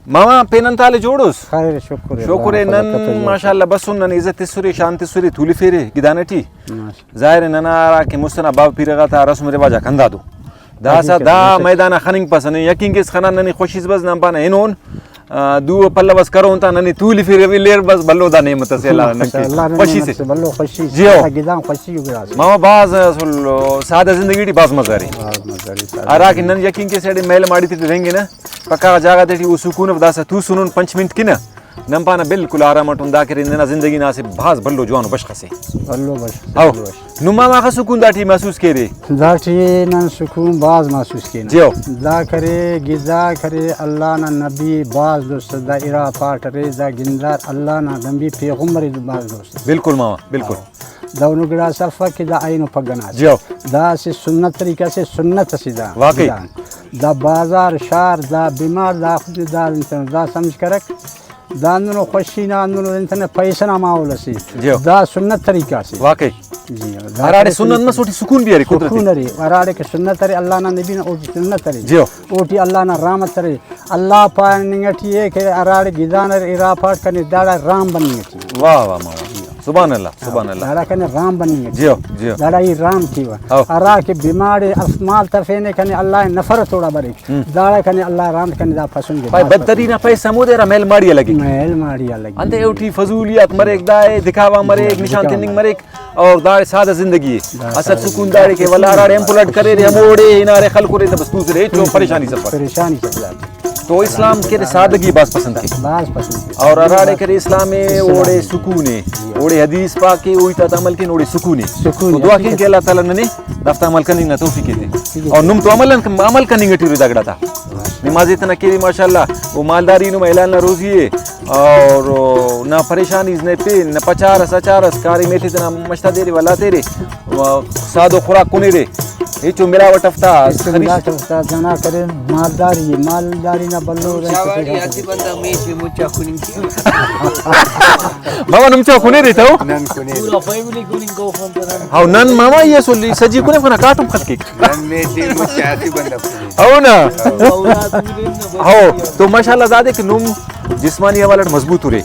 मामा पेनंताले जोड़ोस खैर शुक्र शोकुरे नन माशाल्लाह बसुन नन इज्जत सुरी शांति सुरी थूली फेरे गिदानटी जाहिर ननारा के मुस्तना बाब पीरगा था रस्म रिवाज खंदा दो दासा दा मैदान खनिंग पसने यकीन के खना ननी खुशीस बस नाम पाना इनोन दू पल्ला बस करो ता ननी थूली फेरे लेर बस बल्लो दा नेमत से अल्लाह नकी खुशी से बल्लो खुशी जियो गिदान खुशी उगरा मामा बाज सादा जिंदगी डी बाज मजारी आरा के नन यकीन के सेड मेल माड़ी थी रहेंगे ना पक्का जागा देटी वो सुकून दासा तू सुनून 5 मिनट की ना नंपाना बिल्कुल आराम उंदा के ना जिंदगी ना से भाज बल्लो जवान बश खसे बल्लो बश आओ नुमा मा सुकून दाटी महसूस करे दाटी ना सुकून बाज महसूस के जियो दा करे गिजा करे अल्लाह ना नबी बाज दोस्त दा इरा पाठ रे दा गिंदार अल्लाह ना नबी पैगंबर बाज दोस्त बिल्कुल मामा बिल्कुल दाउनु गड़ा सफा के दा आइनो पगना जियो दा से सुन्नत तरीका से सुन्नत सीधा वाकई दा बाजार शहर दा बीमार दा खुद दा समझ करक दानो खुशी ना नो इंतने पैसा ना मावल सी दा सुन्नत तरीका से वाकई जी अराड़े सुन्नत में सोटी सुकून भी है कुदरती सुकून रे अराड़े के सुन्नत रे अल्लाह ना नबी ना ओटी सुन्नत रे जियो ओटी अल्लाह ना रहमत रे अल्लाह पा निंगठी है के अराड़े गिदान रे इरा पाठ कने दाड़ा राम बनिंगठी वाह वाह मामा सुभान अल्लाह दाड़ा कने राम बनिंगठी जियो जियो दाड़ा ही राम थीवा अरा के बीमार अस्माल तफेने कने अल्लाह नफरत थोड़ा बरे दाड़ा कने अल्लाह राम कने दा पसंद भाई बदतरीना पैसा मुदेरा मेल माड़िया लगी मेल माड़िया लगी अंते एवटी फजूलियत मरे एक दाए दिखावा मरे एक निशान तिनिंग मरे और दाड़े सादा जिंदगी असर सुकून दाड़े के वला राड़े हम पुलट करे रे मोड़े इनारे खल करे बस दूसरे जो परेशानी सब जाती तो इस्लाम के सादगी बास पसंद है बास पसंद और अराड़े के इस्लाम में ओड़े सुकून है ओड़े हदीस पाक के ओई ता अमल के ओड़े सुकून है तो दुआ के अल्लाह ताला ने दफ्ता अमल करने ना तौफीक दे और नुम तो अमल करने गटी दगड़ा था नमाज इतना के माशाल्लाह वो मालदारी नु महिला ना रोजी है और ना परेशानी ने पे न पचारस अचारस कारी मेथी तना मश्ता दे रे वाला तेरे सादो खुराक कोने रे ये जो मिलावट अफ्ता जना करे मालदारी ना बल्लो शावारी आती बंदा मेच में मुच्चा कुनिंग मामा नुमचा कुने रे तो नन कुने पूरा फैमिली कुनिंग को फोन करा हाउ नन मामा ये सोली सजी कुने फना काटम खलके नन मेच में मुच्चा आती बंदा हाउ ना औलाद मिले हाउ तो माशाल्लाह जादे कि नुम जिस्मानी हवालत मजबूत रे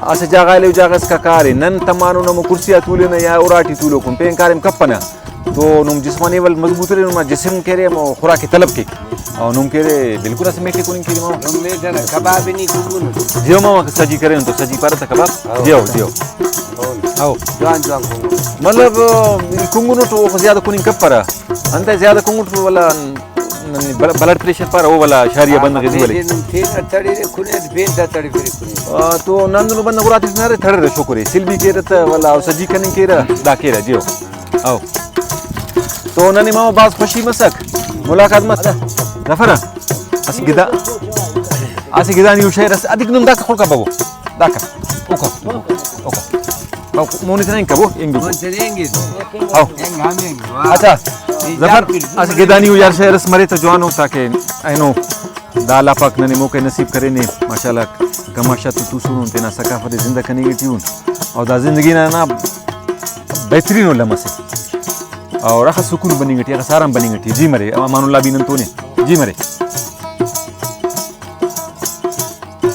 असे जागा ले जागस का कार नन तमानो नम कुर्सिया तूले न या उराटी तूलो कुन पेन कारम कपना तो नुम जिस्मानी वाल मजबूत रे नुम जिस्म के रे खुराक की तलब के और नुम के रे बिल्कुल ऐसे मेके कुनिंग की मामा नुम में जरा कबाब नहीं कुगुन जियो मामा सजी करे तो सजी पर त कबाब जियो जियो आओ जान मतलब कुंगुनो तो ज्यादा कुनिंग कब पर अंत ज्यादा कुंगुट वाला ब्लड प्रेशर पर वो वाला शहरिया बंद के वाले थे तड़ी रे कुने बेन तड़ी फिर कुने तो नंदनु बंद गुराती न रे थड़े रे छोकरे सिल्वी के रत वाला सजी कनिंग के रा दाके रा जियो आओ तो ननी मामा बास खुशी मसक मुलाकात मत नफरा अस गिदा न्यू शहर अधिक नुम दाका खोल का बाबू दाका ओका मोनी तने कबो इंगु चलेंगे आओ हमें अच्छा जफर अस गिदा न्यू यार शहर मरे तो जवान हो ताके आइनो दाला पाक नने मौके नसीब करे ने माशाल्लाह गमाशा तू सुनो तेना सकाफत जिंदा कने ट्यून और दा जिंदगी ना बेहतरीन होला मसे और रखा सुकून बनी गटी साराम बनी गटी जी मरे अमानुल्लाह बिन तो ने जी मरे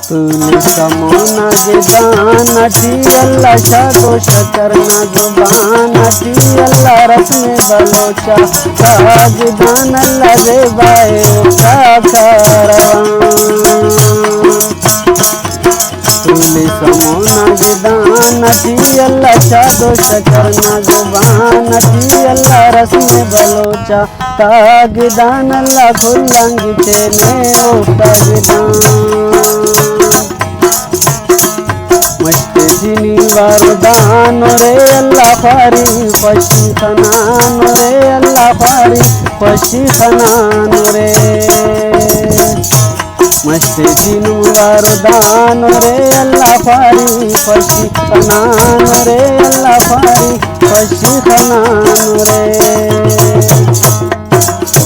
तूने समोना गिदाना टी अल्लाह शादो शकरना जुबाना टी अल्लाह रस्मे बलोचा गिदान अल्लाह रे बाए तूने समोना गिदाना टी अल्लाह शादो शकरना जुबाना टी अल्लाह रस्मे बलोचा गिदान अल्लाह खुल्लंगी चेने ओटा गिदान मस्ते जिनी वरदान रे अल्लाह फारी पशी खनान रे अल्लाह फारी पशी खनान रे मस्ते जिनी वरदान रे अल्लाह फारी पशी खनान रे अल्लाह फारी पशी खनान रे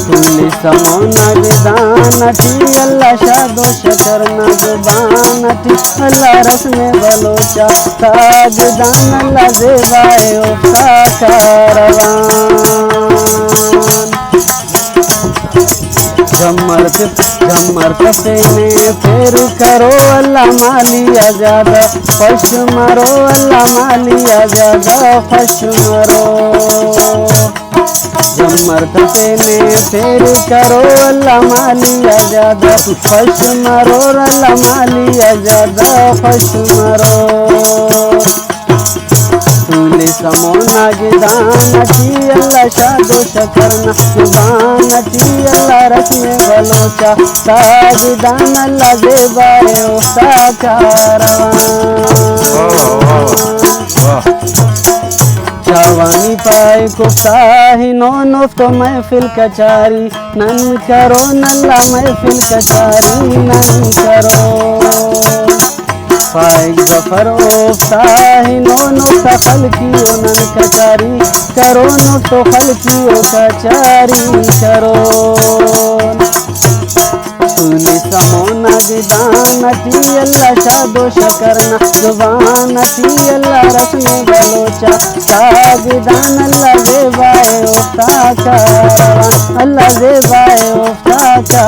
तुली समोना गिदाना टी अल्लाह शादो शकरना जुबाना टी अल्लाह रस्मे बलोचा गिदान अल्लाह देवाए ओका कारवान झमर झमर कफेने फेर करो अल्लाह मालिया ज्यादा फश मरो अल्लाह मालिया ज्यादा फश मरो झमर कफेने फेर करो अल्लाह मालिया ज्यादा फश मरो अल्लाह मालिया ज्यादा फश मरो तूले समोना गिदान टी अल्लाह शादो शकरना जुबान टी अल्लाह रखने बलोचा सागिदान अल्लाह देवाए उसा जवानी पाए कुफ्ताही नो तो महफिल कचारी नन करो नल्ला महफिल कचारी नन करो फाइक जफर ओफ्ताही नो खल की ओ नन कचारी करो नो तो खल की ओ कचारी करो तूने समोना जिदान टी अल्लाह शादो शकरना जुबान टी अल्लाह रखने बलोचा सागिदान अल्लाह देवाए उफ्ता का अल्लाह देवाए उफ्ता का